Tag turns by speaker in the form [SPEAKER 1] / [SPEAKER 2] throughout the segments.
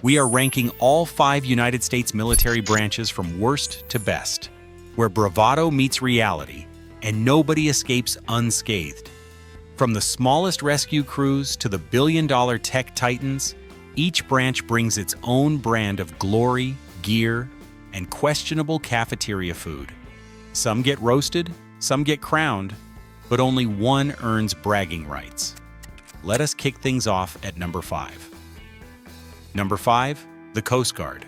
[SPEAKER 1] We are ranking all 5 United States military branches from worst to best, where bravado meets reality and nobody escapes unscathed. From the smallest rescue crews to the billion-dollar tech titans, each branch brings its own brand of glory, gear, and questionable cafeteria food. Some get roasted, some get crowned, but only one earns bragging rights. Let us kick things off at number 5. Number 5, the Coast Guard.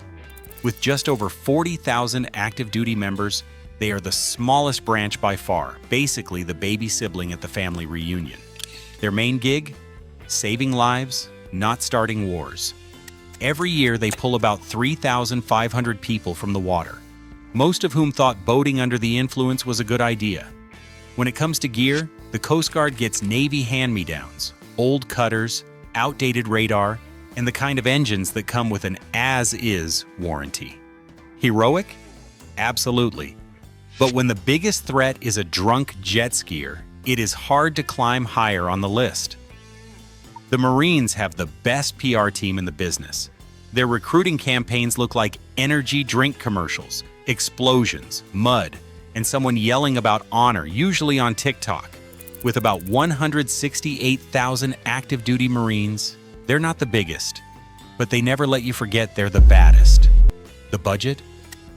[SPEAKER 1] With just over 40,000 active duty members, they are the smallest branch by far, basically the baby sibling at the family reunion. Their main gig? Saving lives, not starting wars. Every year they pull about 3,500 people from the water, most of whom thought boating under the influence was a good idea. When it comes to gear, the Coast Guard gets Navy hand-me-downs, old cutters, outdated radar, and the kind of engines that come with an as-is warranty. Heroic? Absolutely. But when the biggest threat is a drunk jet skier, it is hard to climb higher on the list. The Marines have the best PR team in the business. Their recruiting campaigns look like energy drink commercials, explosions, mud, and someone yelling about honor, usually on TikTok. With about 168,000 active duty Marines, they're not the biggest, but they never let you forget they're the baddest. The budget?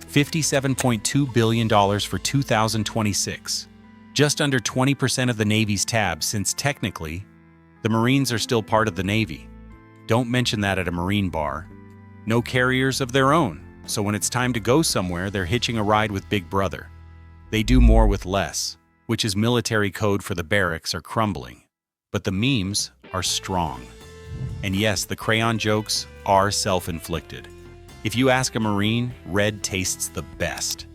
[SPEAKER 1] $57.2 billion for 2026. Just under 20% of the Navy's tab, since technically, the Marines are still part of the Navy. Don't mention that at a Marine bar. No carriers of their own, so when it's time to go somewhere, they're hitching a ride with Big Brother. They do more with less, which is military code for the barracks are crumbling. But the memes are strong. And yes, the crayon jokes are self-inflicted. If you ask a Marine, red tastes the best.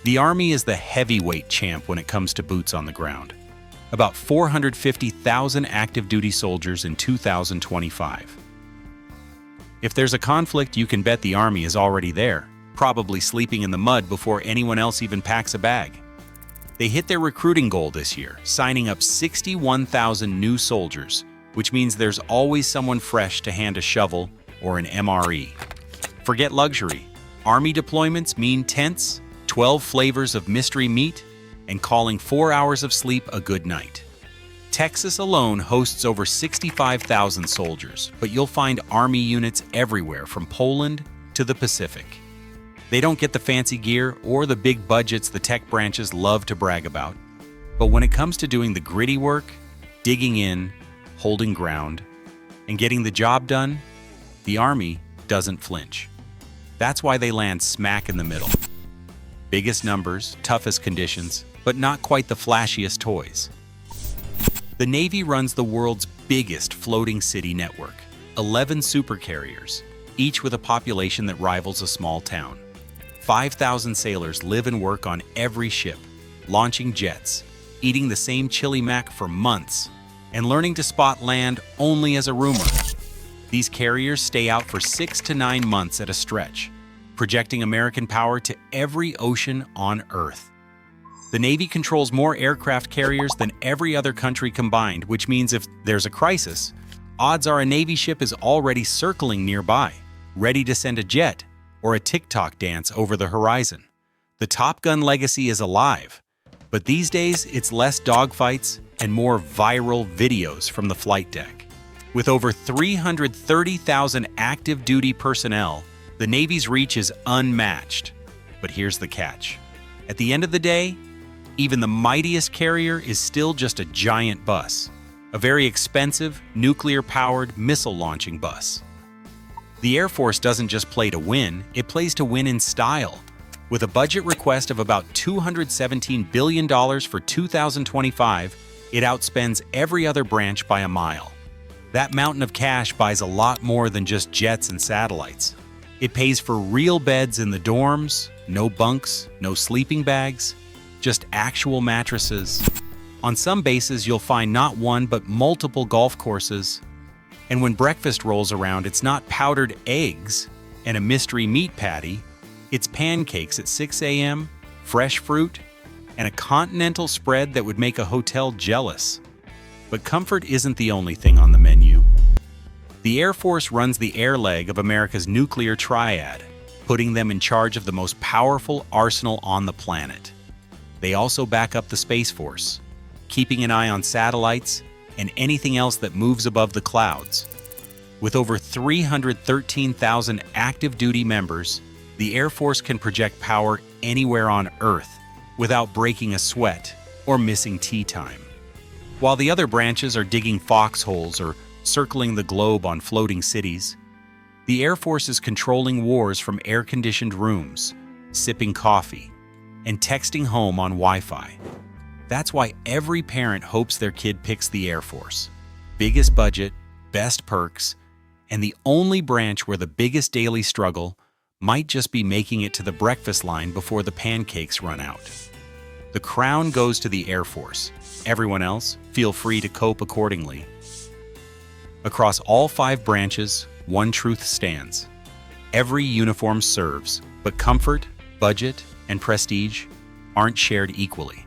[SPEAKER 1] The Army is the heavyweight champ when it comes to boots on the ground. About 450,000 active duty soldiers in 2025. If there's a conflict, you can bet the Army is already there, probably sleeping in the mud before anyone else even packs a bag. They hit their recruiting goal this year, signing up 61,000 new soldiers, which means there's always someone fresh to hand a shovel or an MRE. Forget luxury. Army deployments mean tents, 12 flavors of mystery meat, and calling 4 hours of sleep a good night. Texas alone hosts over 65,000 soldiers, but you'll find Army units everywhere from Poland to the Pacific. They don't get the fancy gear or the big budgets the tech branches love to brag about, but when it comes to doing the gritty work, digging in, holding ground, and getting the job done, the Army doesn't flinch. That's why they land smack in the middle. Biggest numbers, toughest conditions, but not quite the flashiest toys. The Navy runs the world's biggest floating city network, 11 supercarriers, each with a population that rivals a small town. 5,000 sailors live and work on every ship, launching jets, eating the same chili mac for months, and learning to spot land only as a rumor. These carriers stay out for 6 to 9 months at a stretch, projecting American power to every ocean on Earth. The Navy controls more aircraft carriers than every other country combined, which means if there's a crisis, odds are a Navy ship is already circling nearby, ready to send a jet or a TikTok dance over the horizon. The Top Gun legacy is alive, but these days it's less dogfights and more viral videos from the flight deck. With over 330,000 active duty personnel, the Navy's reach is unmatched. But here's the catch. At the end of the day, even the mightiest carrier is still just a giant bus, a very expensive, nuclear-powered missile-launching bus. The Air Force doesn't just play to win, it plays to win in style. With a budget request of about $217 billion for 2025, it outspends every other branch by a mile. That mountain of cash buys a lot more than just jets and satellites. It pays for real beds in the dorms, no bunks, no sleeping bags, just actual mattresses. On some bases, you'll find not one but multiple golf courses. And when breakfast rolls around, it's not powdered eggs and a mystery meat patty. It's pancakes at 6 a.m., fresh fruit, and a continental spread that would make a hotel jealous. But comfort isn't the only thing on the menu. The Air Force runs the air leg of America's nuclear triad, putting them in charge of the most powerful arsenal on the planet. They also back up the Space Force, keeping an eye on satellites and anything else that moves above the clouds. With over 313,000 active duty members, the Air Force can project power anywhere on Earth without breaking a sweat or missing tea time. While the other branches are digging foxholes or circling the globe on floating cities, the Air Force is controlling wars from air-conditioned rooms, sipping coffee, and texting home on Wi-Fi. That's why every parent hopes their kid picks the Air Force. Biggest budget, best perks, and the only branch where the biggest daily struggle might just be making it to the breakfast line before the pancakes run out. The crown goes to the Air Force. Everyone else, feel free to cope accordingly. Across all 5 branches, one truth stands. Every uniform serves, but comfort, budget, and prestige aren't shared equally.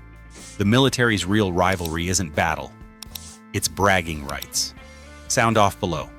[SPEAKER 1] The military's real rivalry isn't battle, it's bragging rights. Sound off below.